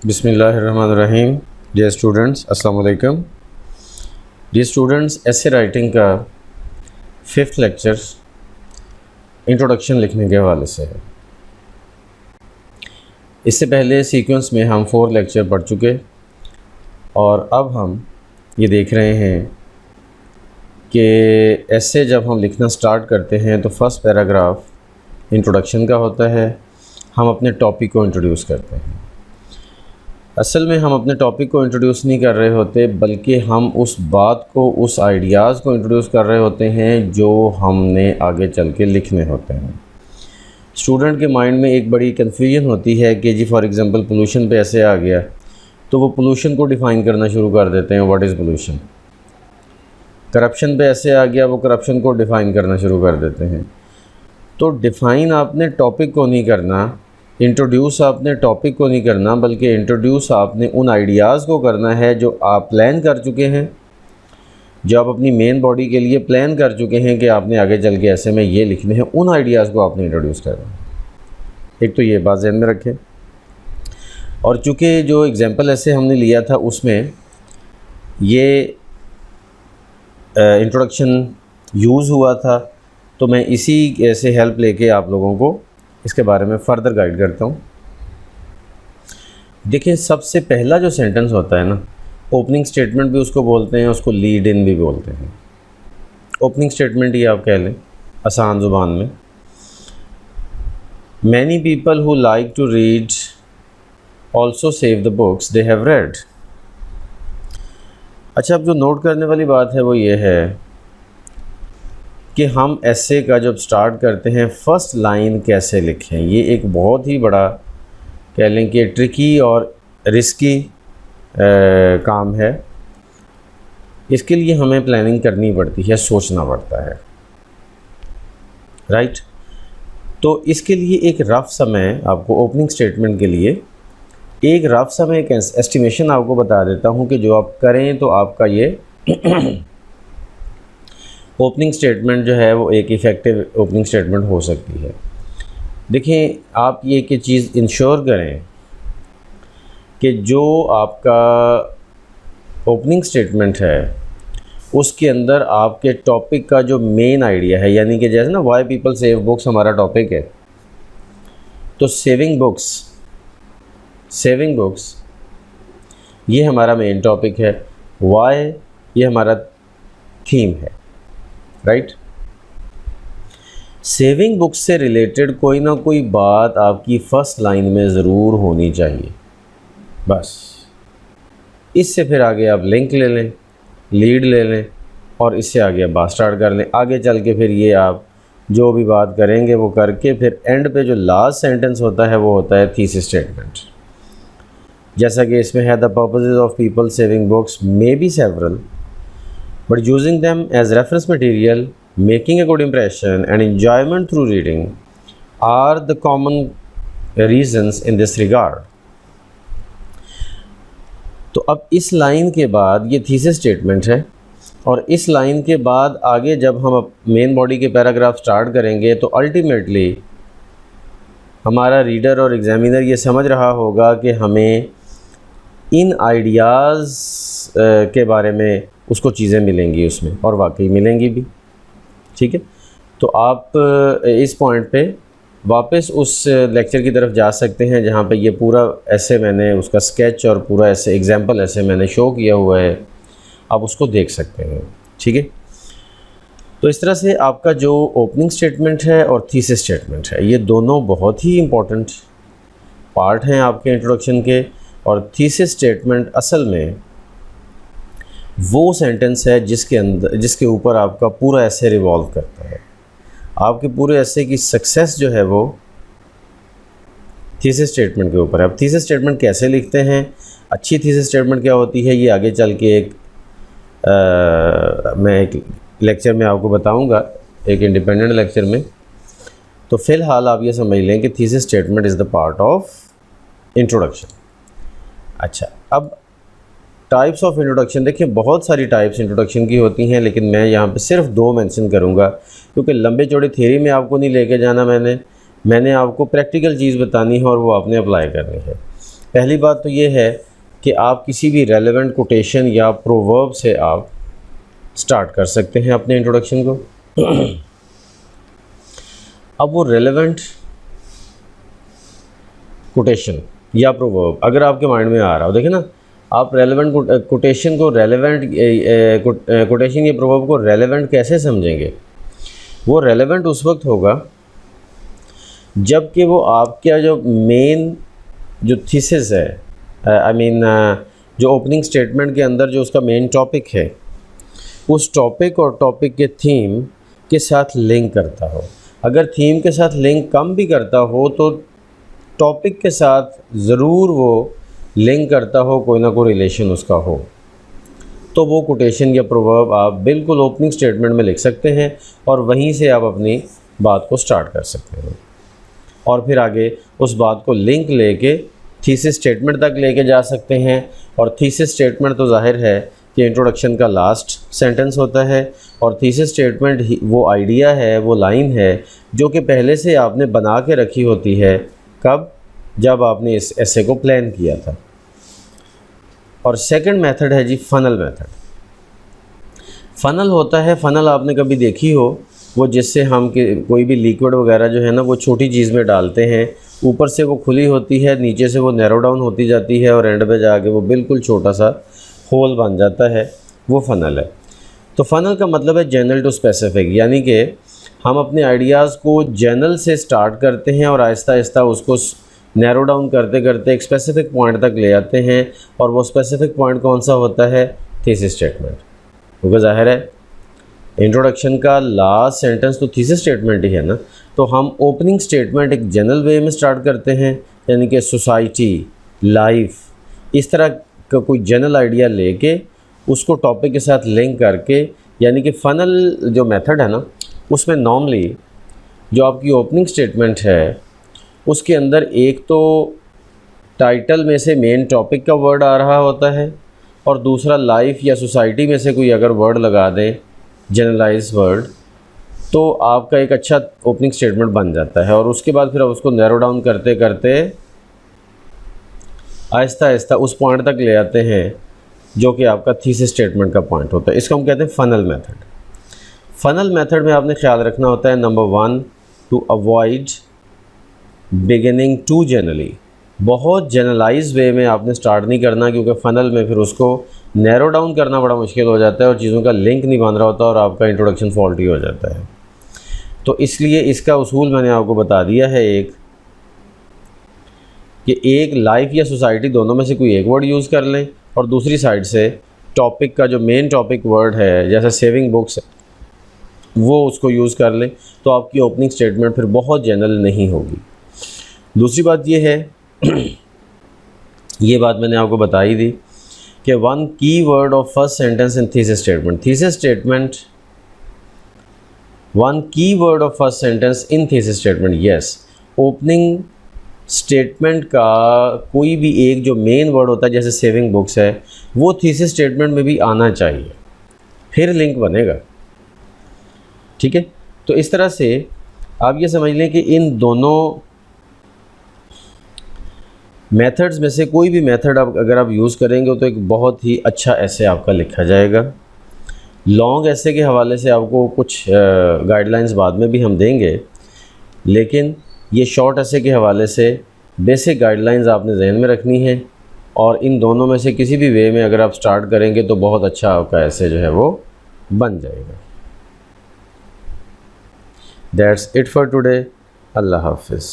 बिस्मिल्लाहिर्रहमानिर्रहीम। Dear students, अस्सलाम वालेकुम। डियर स्टूडेंट्स, ऐसे राइटिंग का 5th लेक्चर इंट्रोडक्शन लिखने के हवाले से है। इससे पहले सीक्वेंस में हम 4 लेक्चर पढ़ चुके और अब हम ये देख रहे हैं कि ऐसे जब हम लिखना स्टार्ट करते हैं तो फर्स्ट पैराग्राफ इंट्रोडक्शन का होता है। हम अपने टॉपिक को इंट्रोड्यूस करते हैं। असल में हम अपने टॉपिक को इंट्रोड्यूस नहीं कर रहे होते, बल्कि हम उस बात को, उस आइडियाज़ को इंट्रोड्यूस कर रहे होते हैं जो हमने आगे चल के लिखने होते हैं। स्टूडेंट के माइंड में एक बड़ी कन्फ्यूजन होती है कि जी फॉर एग्ज़ाम्पल पोल्यूशन पे ऐसे आ गया तो वो पोल्यूशन को डिफ़ाइन करना शुरू कर देते हैं, व्हाट इज़ पोल्यूशन। करप्शन पे ऐसे आ गया, वो करप्शन को डिफ़ाइन करना शुरू कर देते हैं। तो डिफ़ाइन आपने टॉपिक को नहीं करना, इंट्रोड्यूस आपने टॉपिक को नहीं करना, बल्कि इंट्रोड्यूस आपने उन आइडियाज़ को करना है जो आप प्लान कर चुके हैं, जो आप अपनी मेन बॉडी के लिए प्लान कर चुके हैं कि आपने आगे चल के ऐसे में ये लिखने हैं। उन आइडियाज़ को आपने इंट्रोड्यूस करना है। एक तो ये बात ध्यान में रखें। और चूँकि जो एग्ज़ाम्पल ऐसे हमने लिया था उसमें ये इंट्रोडक्शन यूज़ हुआ था, तो मैं इसी से हेल्प लेके आप लोगों को इसके बारे में फ़र्दर गाइड करता हूँ। देखिए, सबसे पहला जो सेंटेंस होता है ना, ओपनिंग स्टेटमेंट भी उसको बोलते हैं, उसको लीड इन भी बोलते हैं। ओपनिंग स्टेटमेंट ही आप कह लें आसान ज़ुबान में। Many people who like to read also save the books they have read. अच्छा, अब जो नोट करने वाली बात है वो ये है कि हम ऐसे का जब स्टार्ट करते हैं फर्स्ट लाइन कैसे लिखें। ये एक बहुत ही बड़ा, कह लें कि ट्रिकी और रिस्की काम है। इसके लिए हमें प्लानिंग करनी पड़ती है, सोचना पड़ता है, राइट। तो इसके लिए एक रफ़ समय आपको, ओपनिंग स्टेटमेंट के लिए एक रफ़ समय, एक एस्टिमेशन आपको बता देता हूँ कि जो आप करें तो आपका ये ओपनिंग स्टेटमेंट जो है वो एक इफ़ेक्टिव ओपनिंग स्टेटमेंट हो सकती है। देखिए, आप ये कि चीज़ इंश्योर करें कि जो आपका ओपनिंग स्टेटमेंट है उसके अंदर आपके टॉपिक का जो मेन आइडिया है, यानी कि जैसे ना वाई पीपल सेव बुक्स हमारा टॉपिक है, तो सेविंग बुक्स ये हमारा मेन टॉपिक है, वाई ये हमारा थीम है, राइट। सेविंग बुक्स से रिलेटेड कोई ना कोई बात आपकी फ़र्स्ट लाइन में ज़रूर होनी चाहिए। बस इससे फिर आगे आप लिंक ले लें, लीड ले लें और इससे आगे आप बात स्टार्ट कर लें। आगे चल के फिर ये आप जो भी बात करेंगे वो करके फिर एंड पे जो लास्ट सेंटेंस होता है वो होता है थीसिस स्टेटमेंट। जैसा कि इसमें है, the purposes of people saving books may be several, but using them as reference material, making a good impression and enjoyment through reading are the common reasons in this regard. तो अब इस line के बाद ये thesis statement है और इस line के बाद आगे जब हम मेन बॉडी के पैराग्राफ स्टार्ट करेंगे तो अल्टीमेटली हमारा रीडर और एग्जामिनर ये समझ रहा होगा कि हमें इन आइडियाज़ के बारे में उसको चीज़ें मिलेंगी उसमें, और वाकई मिलेंगी भी, ठीक है। तो आप इस पॉइंट पे वापस उस लेक्चर की तरफ जा सकते हैं जहाँ पे ये पूरा ऐसे मैंने उसका स्केच और पूरा ऐसे एग्जांपल ऐसे मैंने शो किया हुआ है, आप उसको देख सकते हैं, ठीक है। तो इस तरह से आपका जो ओपनिंग स्टेटमेंट है और थीसिस स्टेटमेंट है, ये दोनों बहुत ही इम्पोर्टेंट पार्ट हैं आपके इंट्रोडक्शन के। और थीसिस स्टेटमेंट असल में वो सेंटेंस है जिसके ऊपर आपका पूरा ऐसे रिवॉल्व करता है। आपके पूरे ऐसे की सक्सेस जो है वो थीसिस स्टेटमेंट के ऊपर है। अब थीसिस स्टेटमेंट कैसे लिखते हैं, अच्छी थीसिस स्टेटमेंट क्या होती है, ये आगे चल के मैं एक लेक्चर में आपको बताऊंगा, एक इंडिपेंडेंट लेक्चर में। तो फ़िलहाल आप ये समझ लें कि thesis statement is the part of introduction. अच्छा, अब टाइप्स ऑफ इंट्रोडक्शन, देखिए बहुत सारी टाइप्स इंट्रोडक्शन की होती हैं, लेकिन मैं यहाँ पे सिर्फ 2 मेंशन करूँगा क्योंकि लंबे चौड़े थ्योरी में आपको नहीं लेके जाना। मैंने आपको प्रैक्टिकल चीज़ बतानी है और वो आपने अप्लाई करनी है। पहली बात तो ये है कि आप किसी भी रेलेवेंट कोटेशन या प्रोवर्ब से आप स्टार्ट कर सकते हैं अपने इंट्रोडक्शन को। अब वो रेलेवेंट कोटेशन या प्रोवर्ब अगर आपके माइंड में आ रहा हो, देखिए ना, आप रेलेवेंट कोटेशन को रेलेवेंट कोटेशन या प्रोवर्ब को रेलेवेंट कैसे समझेंगे? वो रेलेवेंट उस वक्त होगा जब कि वो आपका जो मेन जो थीसिस है, जो ओपनिंग स्टेटमेंट के अंदर जो उसका मेन टॉपिक है, उस टॉपिक और टॉपिक के थीम के साथ लिंक करता हो। अगर थीम के साथ लिंक कम भी करता हो तो टॉपिक के साथ ज़रूर वो लिंक करता हो, कोई ना कोई रिलेशन उसका हो, तो वो कोटेशन या प्रोवर्ब आप बिल्कुल ओपनिंग स्टेटमेंट में लिख सकते हैं और वहीं से आप अपनी बात को स्टार्ट कर सकते हैं और फिर आगे उस बात को लिंक लेके थीसिस स्टेटमेंट तक लेके जा सकते हैं। और थीसिस स्टेटमेंट तो जाहिर है कि इंट्रोडक्शन का लास्ट सेंटेंस होता है और थीसिस स्टेटमेंट ही वो आइडिया है, वो लाइन है जो कि पहले से आपने बना के रखी होती है। कब? जब आपने इस एसे को प्लान किया था। और सेकंड मेथड है जी फ़नल मेथड। फ़नल होता है, फ़नल आपने कभी देखी हो, वो जिससे हम कोई भी लिक्विड वगैरह जो है ना वो छोटी चीज़ में डालते हैं, ऊपर से वो खुली होती है, नीचे से वो नैरो डाउन होती जाती है और एंड पे जाके वो बिल्कुल छोटा सा होल बन जाता है, वो फ़नल है। तो फ़नल का मतलब है जनरल टू स्पेसिफिक, यानी कि हम अपने आइडियाज़ को जनरल से स्टार्ट करते हैं और आहिस्ता आहिस्ता उसको नैरो डाउन करते करते एक स्पेसिफिक पॉइंट तक ले आते हैं। और वो स्पेसिफिक पॉइंट कौन सा होता है? Thesis statement. क्योंकि जाहिर है इंट्रोडक्शन का लास्ट सेंटेंस तो थीसिस स्टेटमेंट ही है ना। तो हम ओपनिंग स्टेटमेंट एक जनरल वे में स्टार्ट करते हैं, यानी कि सोसाइटी, लाइफ, इस तरह का कोई जनरल आइडिया लेके उसको टॉपिक के साथ लिंक करके, यानी कि फ़नल जो मेथड है ना उसमें नॉर्मली जो आपकी ओपनिंग स्टेटमेंट है उसके अंदर एक तो टाइटल में से मेन टॉपिक का वर्ड आ रहा होता है और दूसरा लाइफ या सोसाइटी में से कोई अगर वर्ड लगा दें, जनरलाइज वर्ड, तो आपका एक अच्छा ओपनिंग स्टेटमेंट बन जाता है। और उसके बाद फिर आप उसको नैरो डाउन करते करते आहिस्ता आहिस्ता उस पॉइंट तक ले आते हैं जो कि आपका थीसिस स्टेटमेंट का पॉइंट होता है। इसको हम कहते हैं फ़नल मेथड। फ़नल मेथड में आपने ख्याल रखना होता है, number 1, to avoid beginning to generally. बहुत जनरलाइज वे में आपने स्टार्ट नहीं करना, क्योंकि फ़नल में फिर उसको नैरो डाउन करना बड़ा मुश्किल हो जाता है और चीज़ों का लिंक नहीं बन रहा होता और आपका इंट्रोडक्शन फॉल्टी हो जाता है। तो इसलिए इसका उसूल मैंने आपको बता दिया है एक, कि एक लाइफ या सोसाइटी दोनों में से कोई एक वर्ड यूज़ कर लें और दूसरी साइड से टॉपिक का जो मेन टॉपिक वर्ड है, जैसे सेविंग बुक्स, वो उसको यूज़ कर लें, तो आपकी ओपनिंग स्टेटमेंट फिर बहुत जनरल नहीं होगी। दूसरी बात ये है, ये बात मैंने आपको बताई थी कि one key word of first sentence in thesis statement. Thesis statement, one key word of first sentence in thesis statement, yes, opening statement का कोई भी एक जो मेन वर्ड होता है, जैसे सेविंग बुक्स है, वो थीसिस स्टेटमेंट में भी आना चाहिए, फिर लिंक बनेगा। ठीक है, तो इस तरह से आप ये समझ लें कि इन दोनों मेथड्स में से कोई भी मेथड आप अगर आप यूज़ करेंगे तो एक बहुत ही अच्छा ऐसे आपका लिखा जाएगा। लॉन्ग ऐसे के हवाले से आपको कुछ गाइडलाइंस बाद में भी हम देंगे, लेकिन ये शॉर्ट ऐसे के हवाले से बेसिक गाइडलाइंस आपने जहन में रखनी है और इन दोनों में से किसी भी वे में अगर आप स्टार्ट करेंगे तो बहुत अच्छा आपका ऐसे जो है वो बन जाएगा। That's it for today. अल्लाह हाफिज़।